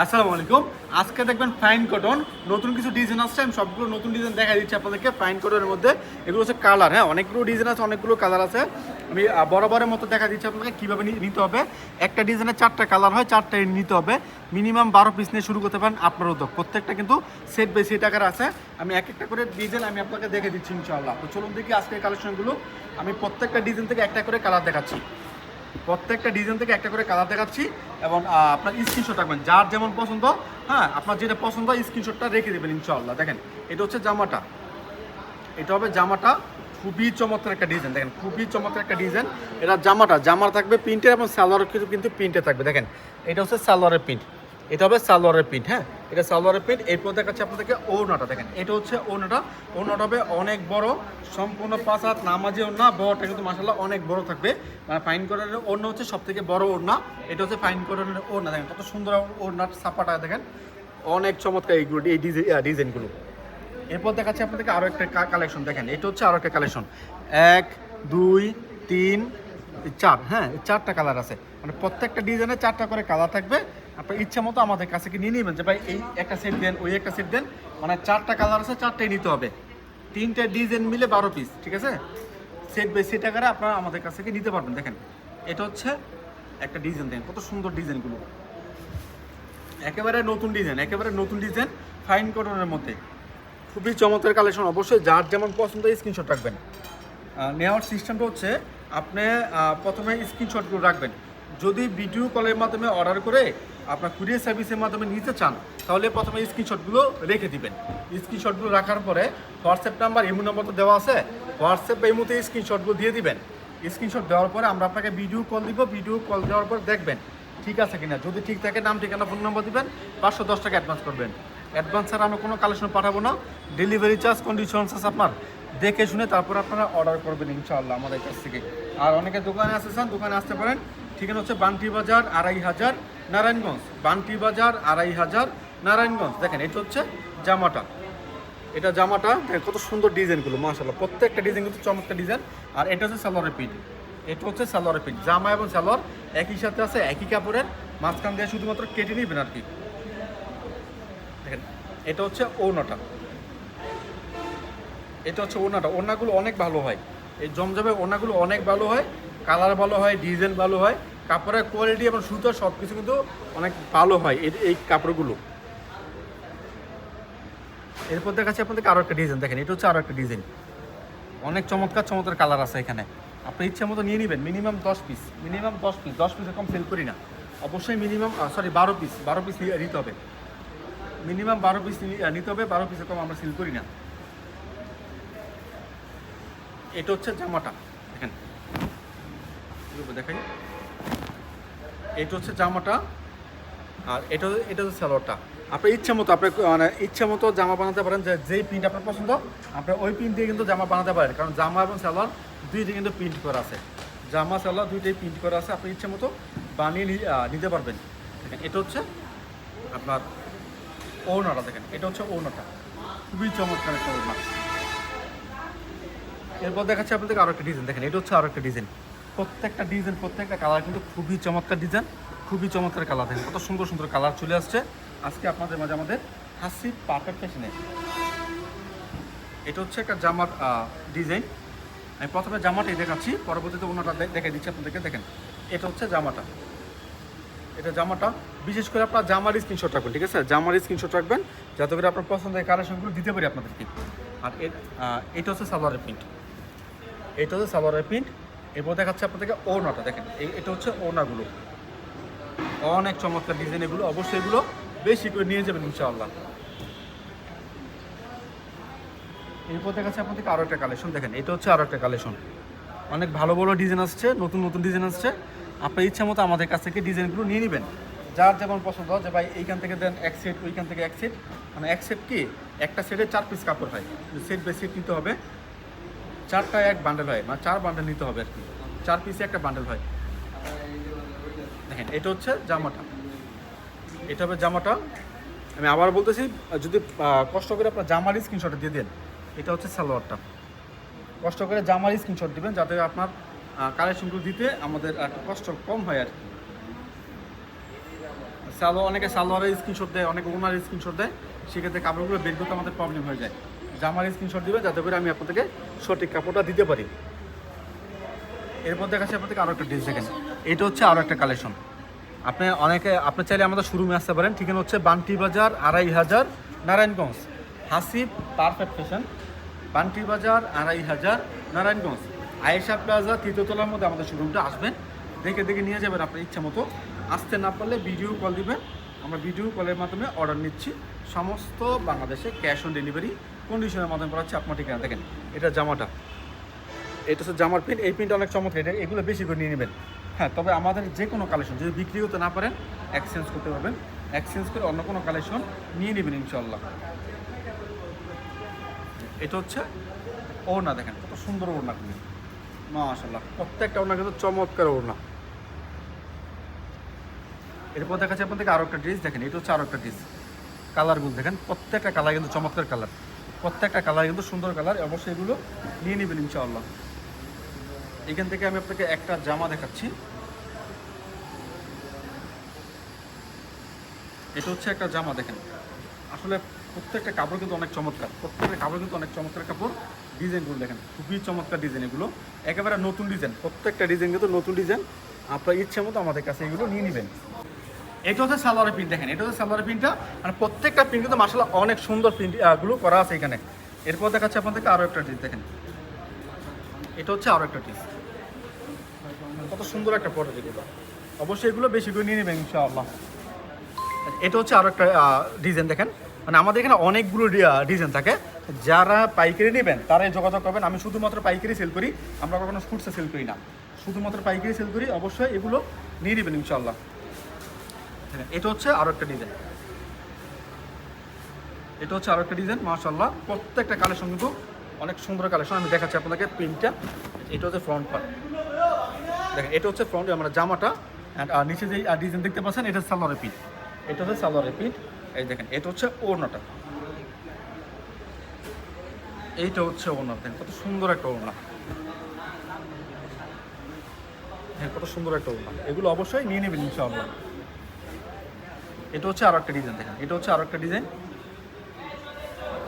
আসসালামু আলাইকুম। আজকে দেখবেন ফাইন কটন নতুন কিছু ডিজাইন আসছে। আমি সবগুলো নতুন ডিজাইন দেখা দিচ্ছি আপনাদেরকে। ফাইন কটনের মধ্যে এগুলো হচ্ছে কালার, হ্যাঁ অনেকগুলো ডিজাইন আছে, অনেকগুলো কালার আছে। আমি বরাবরের মতো দেখা দিচ্ছি আপনাদেরকে কীভাবে নিতে হবে। একটা ডিজাইনের 4টা কালার হয়, 4টাই নিতে হবে। মিনিমাম 12 পিস নিয়ে শুরু করতে পারেন আপনার উদ্যোগ। প্রত্যেকটা কিন্তু সেট বাই সেট আকার আছে। আমি এক একটা করে ডিজাইন আমি আপনাকে দেখে দিচ্ছি ইনশাআল্লাহ। তো চলুন দেখি আজকের কালেকশনগুলো। আমি প্রত্যেকটা ডিজাইন থেকে একটা করে কালার দেখাচ্ছি, প্রত্যেকটা ডিজাইন থেকে একটা করে কালার দেখাচ্ছি এবং আপনার স্ক্রিনশট রাখবেন যার যেমন পছন্দ। হ্যাঁ, আপনার যেটা পছন্দ হয় স্ক্রিনশটটা রেখে দেবেন ইনশাআল্লাহ। দেখেন এটা হচ্ছে জামাটা, এটা হবে জামাটা। খুবই চমৎকার একটা ডিজাইন, দেখেন খুবই চমৎকার একটা ডিজাইন। এটা জামার থাকবে প্রিন্টের এবং সালোয়ারের কিন্তু প্রিন্টে থাকবে। দেখেন এটা হচ্ছে সালোয়ারের প্রিন্ট, এটা হবে সালোয়ারের প্রিন্ট। হ্যাঁ, এটা সালোয়ারের প্রিন্ট। এরপর দেখাচ্ছি আপনাদেরকে ওড়নাটা। দেখেন এটা হচ্ছে ওড়নাটা। ওড়নাটা হবে অনেক বড়, সম্পূর্ণ 5 হাত নামাজি ওড়না। বড়টা কিন্তু মাশাআল্লাহ অনেক বড় থাকবে। মানে ফাইন কটনের ওড়না হচ্ছে সব থেকে বড় ওড়না। এটা হচ্ছে ফাইন কটনের ওড়না। দেখেন কত সুন্দর ওড়নার ছাপাটা, দেখেন অনেক চমৎকার এইগুলো, এই ডিজাইনগুলো। এরপর দেখাচ্ছি আপনাদেরকে আরও একটা কালেকশন। দেখেন এটা হচ্ছে আরও একটা কালেকশন। 1 2 3 4, হ্যাঁ 4টা কালার আছে। মানে প্রত্যেকটা ডিজাইনে 4টা করে কালার থাকবে। আপনার ইচ্ছা মতো আমাদের কাছে কি নিয়ে নেবেন যে ভাই এই একটা সেট দেন, ওই একটা সেট দেন। মানে 4টা কালার আছে, 4টাই নিতে হবে। 3টে ডিজাইন মিলে 12 পিস, ঠিক আছে। সেট বাই সেট আকারে আপনারা আমাদের কাছ থেকে নিতে পারবেন। দেখেন এটা হচ্ছে একটা ডিজাইন, দেখেন কত সুন্দর ডিজাইনগুলো। একেবারে নতুন ডিজাইন, একেবারে নতুন ডিজাইন ফাইন কটনের মধ্যে। খুবই চমৎকার কালেকশন। অবশ্যই যার যেমন পছন্দ স্ক্রিনশট রাখবেন। নেওয়ার সিস্টেমটা হচ্ছে আপনি প্রথমে স্ক্রিনশটগুলো রাখবেন। যদি ভিডিও কলের মাধ্যমে অর্ডার করে আপনার কুরিয়ার সার্ভিসের মাধ্যমে নিতে চান তাহলে প্রথমে স্ক্রিনশটগুলো রেখে দিবেন। স্ক্রিনশটগুলো রাখার পরে হোয়াটসঅ্যাপ নাম্বার, ইমো নাম্বার তো দেওয়া আছে, হোয়াটসঅ্যাপ বা ইমোতে স্ক্রিনশটগুলো দিয়ে দিবেন। স্ক্রিনশট দেওয়ার পরে আমরা আপনাকে ভিডিও কল দিব। ভিডিও কল দেওয়ার পর দেখবেন ঠিক আছে কিনা। যদি ঠিক থাকে নাম, ঠিকানা, ফোন নম্বর দিবেন। 510 টাকা অ্যাডভান্স করবেন। অ্যাডভান্স ছাড়া আমরা কোনো কালেকশন পাঠাবো না। ডেলিভারি চার্জ কন্ডিশনস আছে আপনার, দেখে শুনে তারপর আপনারা অর্ডার করবেন ইনশাআল্লাহ আমাদের কাছ থেকে। আর অনেকে দোকানে আসতেছেন, দোকানে আসতে পারেন। ঠিকানা হচ্ছে বান্টি বাজার 2500 নারায়ণগঞ্জ। বান্টি বাজার 2500 নারায়ণগঞ্জ। দেখেন এটা হচ্ছে জামাটা, এটা জামাটা দেখেন কত সুন্দর ডিজাইনগুলো মাশাআল্লাহ। প্রত্যেকটা ডিজাইন কিন্তু চমৎকার ডিজাইন। আর এটা হচ্ছে সালোয়ারের পিঠ, এটা হচ্ছে সালোয়ারের পিঠ। জামা এবং সালোয়ার একই সাথে আছে, একই কাপড়ের। মাঝখান দিয়ে শুধুমাত্র কেটে নেবেন আর কি। দেখেন এটা হচ্ছে ওড়নাটা, এটা হচ্ছে ওড়নাটা। ওড়নাগুলো অনেক ভালো হয়, এই জমজমের ওড়নাগুলো অনেক ভালো হয়। কালার ভালো হয়, ডিজাইন ভালো হয়, কাপড়ের কোয়ালিটি এবং সুতো সব কিছু কিন্তু অনেক ভালো হয় এই কাপড়গুলো। এরপর দেখাচ্ছি আপনাদেরকে আরও একটা ডিজাইন। দেখেন এটা হচ্ছে আরও একটা ডিজাইন। অনেক চমৎকার চমৎকার কালার আছে এখানে। আপনার ইচ্ছা মতো নিয়ে নেবেন। মিনিমাম 10 পিস, মিনিমাম 10 পিস, 10 পিসের কম সেল করি না। অবশ্যই মিনিমাম 12 পিস, 12 পিস নিতে হবে। মিনিমাম 12 পিস নিতে হবে, 12 পিসের কম আমরা সেল করি না। এটা হচ্ছে জামাটা, দেখেন দেখাই। এটা হচ্ছে জামাটা আর এটা হচ্ছে সালোয়ারটা। আপনার ইচ্ছা মতো আপনার মানে ইচ্ছা মতো জামা বানাতে পারেন। যেই প্রিন্ট আপনার পছন্দ আপনার ওই প্রিন্ট দিয়ে কিন্তু জামা বানাতে পারেন। কারণ জামা এবং সালোয়ার দুইটাই কিন্তু প্রিন্ট করা আছে। জামা সালোয়ার দুইটাই প্রিন্ট করা আছে। আপনি ইচ্ছা মতো বানিয়ে নিতে পারবেন। দেখেন এটা হচ্ছে আপনার ওড়নাটা। দেখেন এটা হচ্ছে ওড়নাটা, খুবই চমৎকার একটা ওড়না। এরপর দেখাচ্ছি আপনাদের আরও একটা ডিজাইন। দেখেন এটা হচ্ছে আরও একটা ডিজাইন। প্রত্যেকটা ডিজাইন, প্রত্যেকটা কালার কিন্তু খুবই চমৎকার ডিজাইন, খুবই চমৎকার কালার। দেখেন কত সুন্দর সুন্দর কালার চলে আসছে আজকে আপনাদের মাঝে আমাদের হাসি পারফেক্ট ফ্যাশনে। এটা হচ্ছে একটা জামার ডিজাইন। আমি প্রথমে জামাটাই দেখাচ্ছি, পরবর্তীতে ওনাটা দেখে দিচ্ছি আপনাদেরকে। দেখেন এটা হচ্ছে জামাটা, এটা জামাটা। বিশেষ করে আপনার জামার স্ক্রিনশট রাখবেন, ঠিক আছে। জামার স্ক্রিনশট রাখবেন যাতে করে আপনার পছন্দের কালেকশনগুলো দিতে পারি আপনাদেরকে। আর এটা হচ্ছে সালোয়ারের প্রিন্ট, এটা হচ্ছে সালোয়ারের প্রিন্ট। এরপর দেখাচ্ছে আপনাদেরকে ওড়নাটা। দেখেন এটা হচ্ছে ওড়নাগুলো, অনেক চমৎকার ডিজাইন এগুলো। অবশ্যই এগুলো বেশি করে নিয়ে যাবেন ইনশাআল্লাহ। এরপর দেখাচ্ছে আপনাদেরকে আরও একটা কালেকশন। দেখেন এটা হচ্ছে আরও একটা কালেকশন। অনেক ভালো ভালো ডিজাইন আসছে, নতুন নতুন ডিজাইন আসছে। আপনার ইচ্ছা মতো আমাদের কাছ থেকে ডিজাইনগুলো নিয়ে নেবেন। যার যেমন পছন্দ যে ভাই এইখান থেকে দেন এক সেট, ওইখান থেকে এক সেট। মানে এক সেট কি একটা সেটে 4 পিস কাপড় হয়, সেট বাই সেট নিতে হবে। 4টা এক বান্ডেল হয়, মানে 4 বান্ডেল নিতে হবে আর কি। 4 পিসে একটা বান্ডেল হয়। দেখেন এটা হচ্ছে জামাটা, এটা হবে জামাটা। আমি আবার বলতেছি, যদি কষ্ট করে আপনার জামার স্ক্রিনশটটা দিয়ে দেন। এটা হচ্ছে সালোয়ারটা। কষ্ট করে জামার স্ক্রিনশট দিবেন যাতে আপনার কালেকশনগুলো দিতে আমাদের একটু কষ্ট কম হয় আর কি। অনেকে সালোয়ারের স্ক্রিনশট দেয়, অনেকে ওনার স্ক্রিনশট দেয়, সেক্ষেত্রে কাপড়গুলো বের করতে আমাদের প্রবলেম হয়ে যায়। জামার স্ক্রিনশট দিবেন যাতে করে আমি আপনাদেরকে সঠিক কাপড়টা দিতে পারি। এরপর দেখাচ্ছি আপনাদেরকে আরও একটা ড্রেস দেখেন, এটা হচ্ছে আরও একটা কালেকশন। আপনি চাইলে আমাদের শোরুমে আসতে পারেন, ঠিকানা হচ্ছে বান্টি বাজার 2500 নারায়ণগঞ্জ, হাসিব পারফেক্ট ফ্যাশন, বান্টি বাজার 2500 নারায়ণগঞ্জ, আয়েশা প্লাজা 3য় তলার মধ্যে আমাদের শোরুমটা। আসবেন, দেখে নিয়ে যাবেন আপনার ইচ্ছা মতো। আসতে না পারলে ভিডিও কল দিবেন, আমরা ভিডিও কলের মাধ্যমে অর্ডার নিচ্ছি। সমস্ত বাংলাদেশে ক্যাশ অন ডেলিভারি কন্ডিশনের মাধ্যমে করা হচ্ছে। আপনার ঠিকানা দেখেন, এটা জামাটা, এটা হচ্ছে জামার প্রিন্ট, এই প্রিন্ট অনেক চমৎকার, এগুলো বেশি করে নিয়ে নেবেন। হ্যাঁ, তবে আমাদের যে কোনো কালেকশন যদি বিক্রি করতে না পারেন এক্সচেঞ্জ করতে পারবেন, এক্সচেঞ্জ করে অন্য কোনো কালেকশন নিয়ে নেবেন ইনশাল্লাহ। এটা হচ্ছে ওড়না, দেখেন কত সুন্দর ওড়না, কিন্তু মাশাআল্লাহ প্রত্যেকটা ওড়না কিন্তু চমৎকার ওড়না। এরপর দেখাচ্ছে আপনাদেরকে আরও একটা ড্রেস দেখেন, এটা হচ্ছে আরও একটা ড্রেস। কালারগুলো দেখেন, প্রত্যেকটা কালার কিন্তু চমৎকার কালার, প্রত্যেকটা কালার কিন্তু সুন্দর কালার। অবশ্যই এগুলো নিয়ে নেবেন ইনশাআল্লাহ। এখান থেকে আমি আপনাকে একটা জামা দেখাচ্ছি, এটা হচ্ছে একটা জামা দেখেন। আসলে প্রত্যেকটা কাপড় কিন্তু অনেক চমৎকার, প্রত্যেকটা কাপড় কিন্তু অনেক চমৎকার কাপড়। ডিজাইনগুলো দেখেন, খুবই চমৎকার ডিজাইন, এগুলো একেবারে নতুন ডিজাইন, প্রত্যেকটা ডিজাইন কিন্তু নতুন ডিজাইন। আপনার ইচ্ছে মতো আমাদের কাছে এগুলো নিয়ে নেবেন। এটা হচ্ছে সালোয়ারের প্রিন্ট দেখেন, এটা হচ্ছে সালোয়ারের প্রিন্টটা, মানে প্রত্যেকটা প্রিন্ট কিন্তু মাশাআল্লাহ অনেক সুন্দর প্রিন্ট গুলো করা আছে এখানে। এরপর দেখাচ্ছে আপনাদেরকে আরও একটা ড্রেস দেখেন, এটা হচ্ছে আরও একটা ড্রেস, কত সুন্দর একটা প্রোডাক্ট এগুলো। অবশ্যই এগুলো বেশি করে নিয়ে নেবেন ইনশাআল্লাহ। এটা হচ্ছে আরও একটা ডিজাইন দেখেন, মানে আমাদের এখানে অনেকগুলো ডিজাইন থাকে। যারা পাইকারি নেবেন তারাই যোগাযোগ করবেন। আমি শুধুমাত্র পাইকারি সেল করি, আমরা কখনো ফুডসে সেল করি না, শুধুমাত্র পাইকারি সেল করি। অবশ্যই এগুলো নিয়ে নেবেন ইনশাআল্লাহ। এটা হচ্ছে আরও একটা ডিজাইন, এটা হচ্ছে আরও একটা ডিজাইন মাশাআল্লাহ। প্রত্যেকটা কালেকশন কিন্তু অনেক সুন্দর কালেকশন। আমি দেখাচ্ছি আপনাদেরকে প্রিন্টটা। এটা হচ্ছে ফ্রন্ট পার্ট দেখেন, এটা হচ্ছে ফ্রন্ট মানে জামাটা, আর নিচে যে ডিজাইন দেখতে পাচ্ছেন এটা সালোয়ারের প্রিন্ট, এটা হচ্ছে সালোয়ারের প্রিন্ট। এই দেখেন, এটা হচ্ছে ওড়নাটা, এইটা হচ্ছে ওড়না, দেখেন কত সুন্দর একটা ওড়না, হ্যাঁ কত সুন্দর একটা ওড়না। এগুলো অবশ্যই নিয়ে নেবেন ইনশাআল্লাহ। এটা হচ্ছে আরও একটা ডিজাইন দেখেন, এটা হচ্ছে আরও একটা ডিজাইন।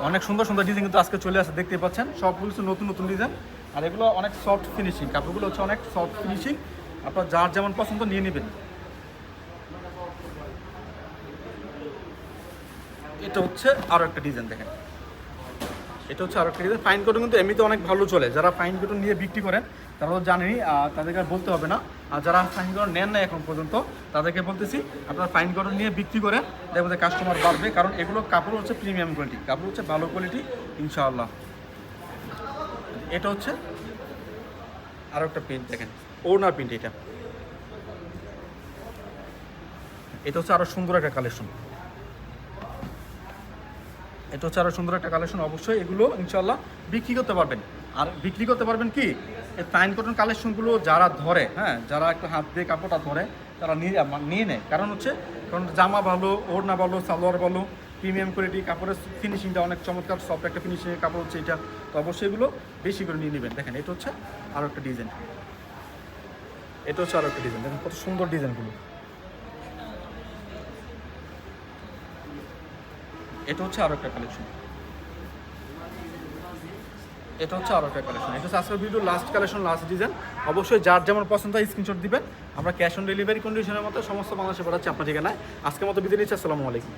অনেক সুন্দর সুন্দর ডিজাইন কিন্তু আজকে চলে আসে, দেখতে পাচ্ছেন সবগুলো নতুন নতুন ডিজাইন। আর এগুলো অনেক সফট ফিনিশিং, কাপড়গুলো হচ্ছে অনেক সফট ফিনিশিং। আপনার যার যেমন পছন্দ নিয়ে নেবেন। এটা হচ্ছে আরও একটা ডিজাইন দেখেন, এটা হচ্ছে আরও একটা ডিজাইন। ফাইন কটন কিন্তু এমনিতে অনেক ভালো চলে, যারা ফাইন কটন নিয়ে বিক্রি করেন তারা তো জানেনই, তাদেরকে আর বলতে হবে না। আর যারা ফাইন কটন নেন না এখন পর্যন্ত তাদেরকে বলতেছি, আপনারা ফাইন কটন নিয়ে বিক্রি করেন, দেখবেন কাস্টমার বাড়বে। কারণ এগুলো কাপড় হচ্ছে প্রিমিয়াম কোয়ালিটি, কাপড় হচ্ছে ভালো কোয়ালিটি ইনশাআল্লাহ। এটা হচ্ছে আরও একটা প্রিন্ট দেখেন, ওড়নার প্রিন্ট। এটা হচ্ছে আরও সুন্দর একটা কালেকশন, এটা হচ্ছে আরও সুন্দর একটা কালেকশন। অবশ্যই এগুলো ইনশাআল্লাহ বিক্রি করতে পারবেন। আর বিক্রি করতে পারবেন কি, এই ফাইন কটন কালেকশনগুলো যারা ধরে, হ্যাঁ যারা একটু হাত দিয়ে কাপড়টা ধরে তারা নিয়ে নেয়। কারণ জামা ভালো, ওড়না ভালো, সালোয়ার ভালো, প্রিমিয়াম কোয়ালিটি, কাপড়ের ফিনিশিংটা অনেক চমৎকার, সফট একটা ফিনিশিংয়ের কাপড় হচ্ছে এটা। তো অবশ্যই এগুলো বেশি করে নিয়ে নেবেন। দেখেন, এটা হচ্ছে আরও একটা ডিজাইন, এটা হচ্ছে আরও একটা ডিজাইন, দেখেন কত সুন্দর ডিজাইনগুলো। এটা হচ্ছে আরও একটা কালেকশন, এটা হচ্ছে আরও একটা কালেকশন। এটা হচ্ছে আজকের video last collection, last design. অবশ্যই যার যেমন পছন্দ হয় স্ক্রিনশট দিবেন, আমরা ক্যাশ অন ডেলিভারি কন্ডিশনের মতো সমস্ত বাংলাদেশে পাঠাচ্ছি আপনার ঠিকানায়। আজকের মতো বিদায় নিচ্ছি, আসসালামু আলাইকুম।